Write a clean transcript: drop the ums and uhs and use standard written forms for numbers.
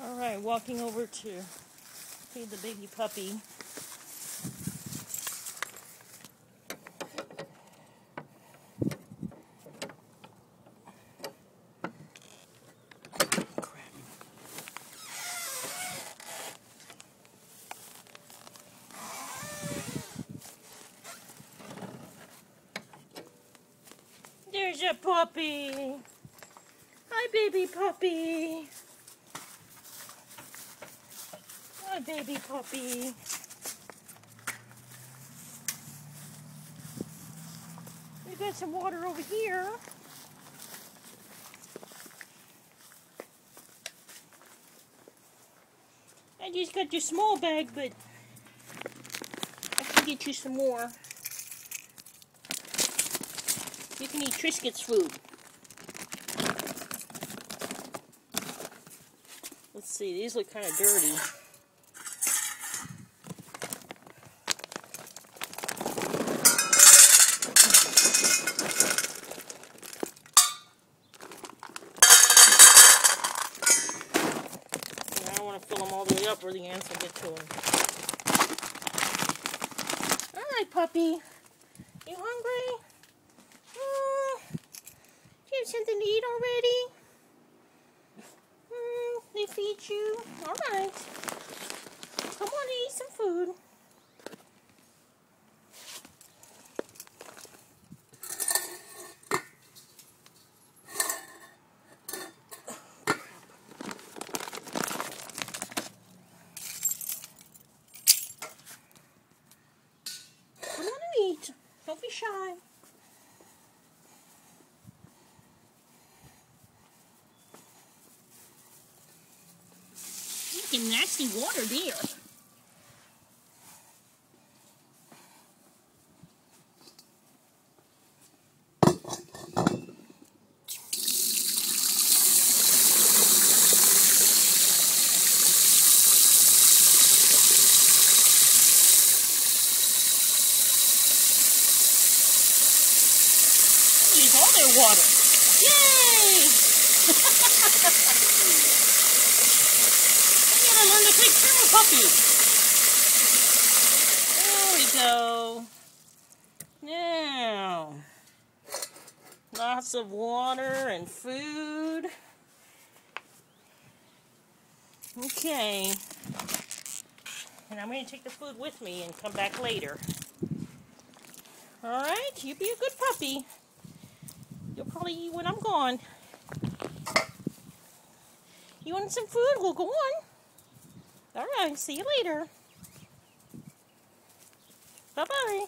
Alright, walking over to feed the baby puppy. There's a puppy. Hi, baby puppy. Hi, baby puppy. We got some water over here. I just got your small bag, but I can get you some more. You can eat Triscuit's food. Let's see, these look kind of dirty. I don't want to fill them all the way up or the ants will get to them. Alright, puppy. You hungry? Do you have something to eat already? They feed you? Alright. Come on and eat some food. Come on and eat. Don't be shy. Making nasty water there. Use all their water. Yay! I gotta learn to take care of puppies. There we go. Now, lots of water and food. Okay. And I'm going to take the food with me and come back later. Alright, you be a good puppy. You'll probably eat when I'm gone. You want some food? We'll go on. Alright, see you later. Bye-bye.